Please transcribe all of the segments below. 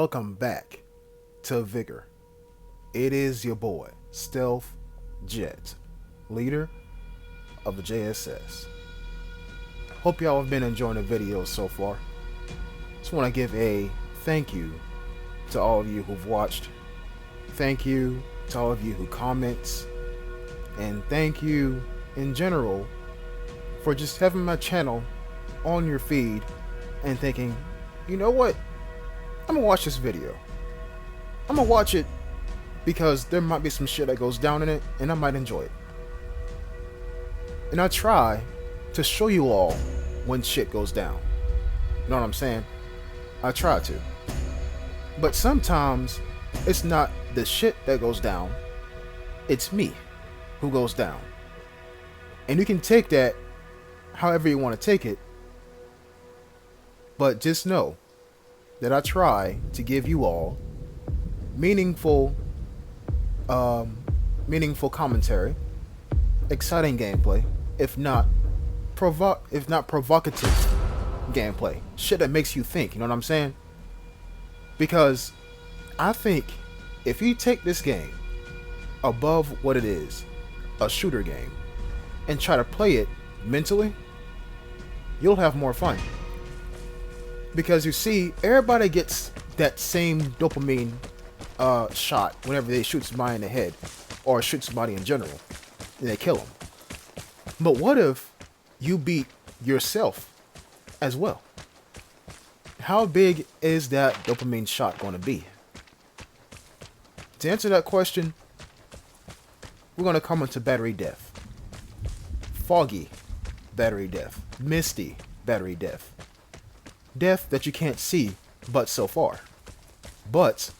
welcome back to Vigor. It is your boy, Stealth Jet, leader of the JSS. Hope y'all have been enjoying the videos so far. Just want to give a thank you to all of you who've watched. Thank you to all of you who comments. And thank you in general for just having my channel on your feed and thinking, you know what? I'm gonna watch this video. I'm gonna watch it because there might be some shit that goes down in it and I might enjoy it. And I try to show you all when shit goes down. You know what I'm saying? I try to. But sometimes it's not the shit that goes down, it's me who goes down. And you can take that however you want to take it, but just know that I try to give you all meaningful commentary, exciting gameplay, if not provocative gameplay, shit that makes you think. You know what I'm saying? Because I think if you take this game above what it is, a shooter game, and try to play it mentally, you'll have more fun. Because you see, everybody gets that same dopamine shot whenever they shoot somebody in the head or shoot somebody in general and they kill them. But what if you beat yourself as well? How big is that dopamine shot going to be? To answer that question, we're going to come into battery death. Foggy battery death. Misty battery death. Death that you can't see but so far. But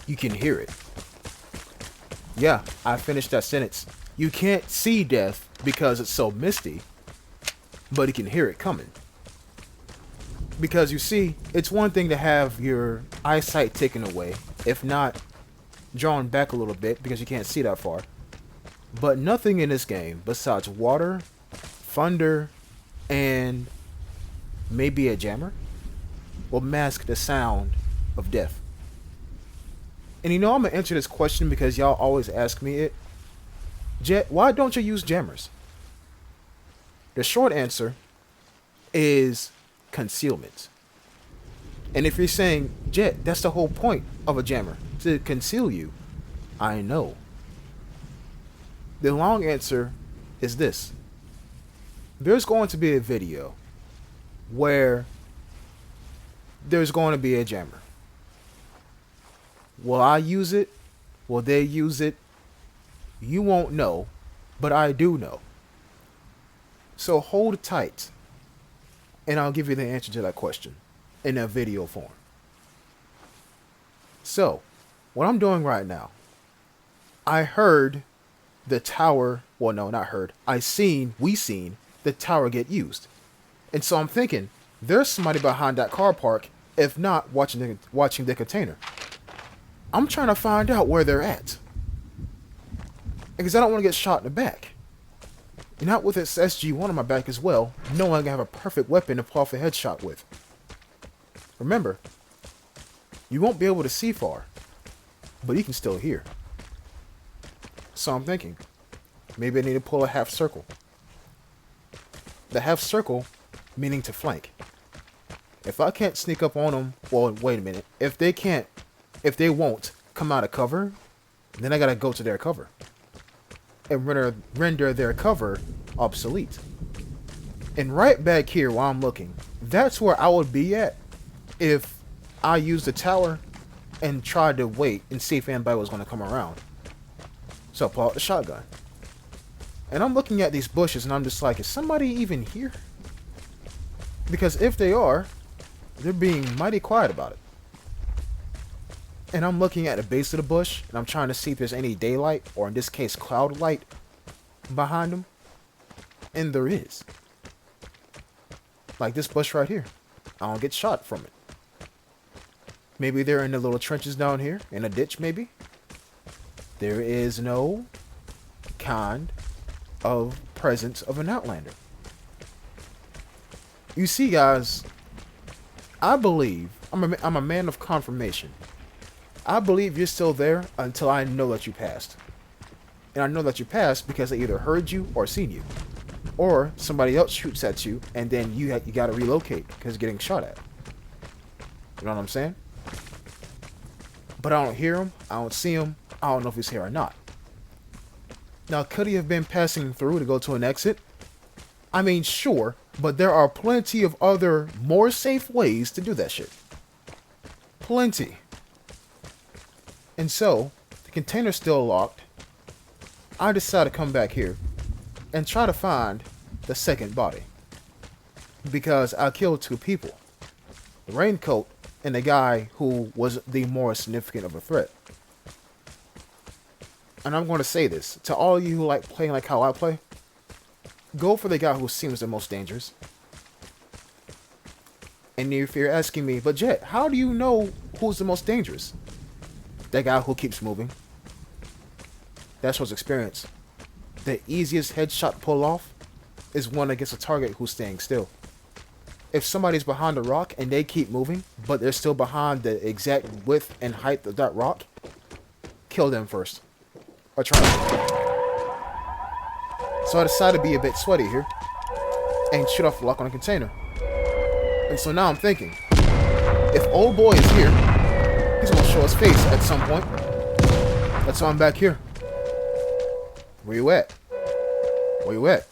you can hear it. Yeah, I finished that sentence. You can't see death because it's so misty, but you can hear it coming. Because you see, it's one thing to have your eyesight taken away, if not drawn back a little bit because you can't see that far. But nothing in this game besides water, thunder, and maybe a jammer, will mask the sound of death. And you know, I'm gonna answer this question because y'all always ask me it. Jet, why don't you use jammers? The short answer is concealment. And if you're saying, Jet, that's the whole point of a jammer, to conceal you, I know. The long answer is this. There's going to be a video where there's going to be a jammer. Will I use it? Will they use it? You won't know, but I do know. So hold tight, and I'll give you the answer to that question in a video form. So, what I'm doing right now, I heard the tower, well, no, not heard. We seen the tower get used. And so I'm thinking, there's somebody behind that car park, if not watching the container. I'm trying to find out where they're at. Because I don't want to get shot in the back. Not with its SG-1 on my back as well, knowing I have a perfect weapon to pull off a headshot with. Remember, you won't be able to see far, but you can still hear. So I'm thinking, maybe I need to pull a half circle. The half circle meaning to flank. If I can't sneak up on them, well, wait a minute. If they won't come out of cover, then I gotta go to their cover and render their cover obsolete. And right back here while I'm looking, that's where I would be at if I used the tower and tried to wait and see if anybody was going to come around. So I pull out the shotgun. And I'm looking at these bushes and I'm just like, is somebody even here? Because if they are, they're being mighty quiet about it. And I'm looking at the base of the bush and I'm trying to see if there's any daylight, or in this case cloud light, behind them. And there is. Like this bush right here. I don't get shot from it. Maybe they're in the little trenches down here, in a ditch maybe. There is no kind of presence of an outlander. You see, guys, I believe, I'm a man of confirmation. I believe you're still there until I know that you passed. And I know that you passed because they either heard you or seen you. Or somebody else shoots at you and then you got to relocate because you're getting shot at. You know what I'm saying? But I don't hear him. I don't see him. I don't know if he's here or not. Now, could he have been passing through to go to an exit? I mean, sure. But there are plenty of other, more safe ways to do that shit. Plenty. And so, the container's still locked. I decide to come back here and try to find the second body. Because I killed two people. The raincoat and the guy who was the more significant of a threat. And I'm going to say this to all of you who like playing like how I play. Go for the guy who seems the most dangerous. And if you're asking me, but Jet, how do you know who's the most dangerous? That guy who keeps moving. That's what's experience. The easiest headshot pull off is one against a target who's staying still. If somebody's behind a rock and they keep moving, but they're still behind the exact width and height of that rock, kill them first. Or try to. So I decided to be a bit sweaty here and shoot off the lock on the container. And so now I'm thinking, if old boy is here, he's gonna show his face at some point. That's why I'm back here. Where you at? Where you at?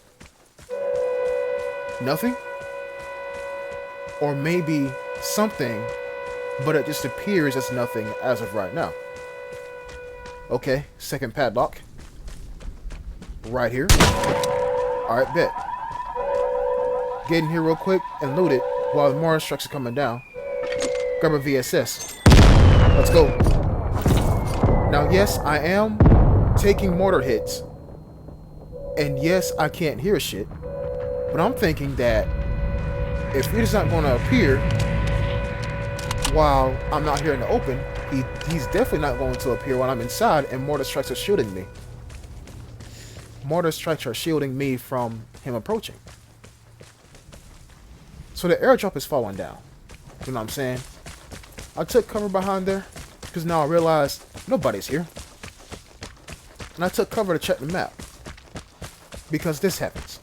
Nothing? Or maybe something, but it just appears as nothing as of right now. Okay, second padlock. Right here. Alright, bet. Get in here real quick and loot it while the mortar strikes are coming down. Grab a VSS. Let's go. Now, yes, I am taking mortar hits. And yes, I can't hear shit. But I'm thinking that if he's not going to appear while I'm not here in the open, he's definitely not going to appear while I'm inside and mortar strikes are shooting me. Mortar strikes are shielding me from him approaching. So the airdrop is falling down. You know what I'm saying? I took cover behind there because now I realized nobody's here. And I took cover to check the map because this happens.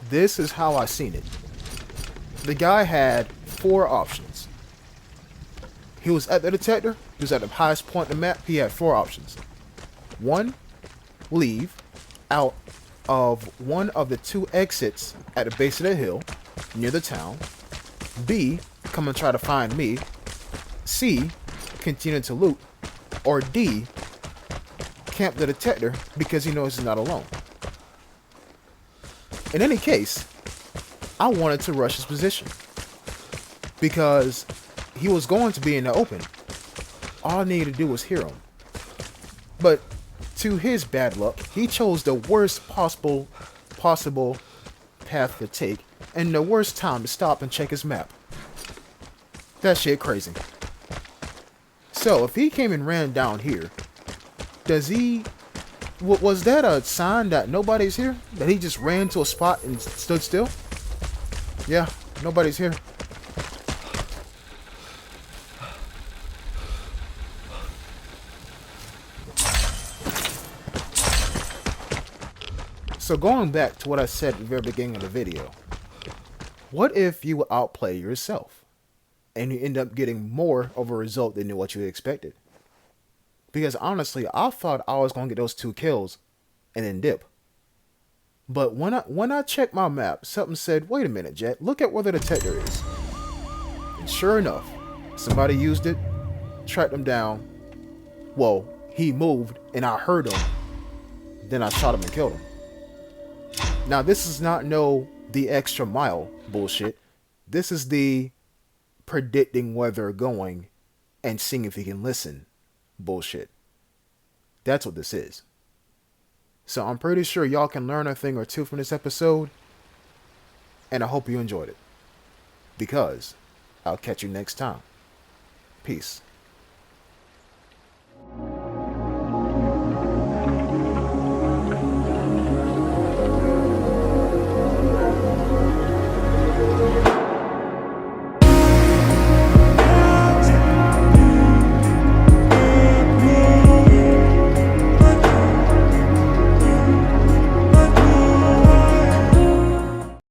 This is how I seen it. The guy had 4 options. He was at the detector. He was at the highest point in the map. He had 4 options. 1, leave out of one of the 2 exits at the base of the hill near the town. B, come and try to find me. C, continue to loot. Or D, camp the detector because he knows he's not alone. In any case, I wanted to rush his position because he was going to be in the open. All I needed to do was hear him. But to his bad luck, he chose the worst possible path to take and the worst time to stop and check his map. That shit crazy. So if he came and ran down here, was that a sign that nobody's here? That he just ran to a spot and stood still? Yeah, nobody's here. So going back to what I said at the very beginning of the video, what if you would outplay yourself and you end up getting more of a result than what you expected? Because honestly, I thought I was going to get those 2 kills and then dip. But when I checked my map, something said, wait a minute, Jet, look at where the detector is. And sure enough, somebody used it, tracked him down. Well, he moved and I heard him. Then I shot him and killed him. Now, this is not the extra mile bullshit. This is the predicting where they're going and seeing if he can listen bullshit. That's what this is. So I'm pretty sure y'all can learn a thing or 2 from this episode. And I hope you enjoyed it. Because I'll catch you next time. Peace.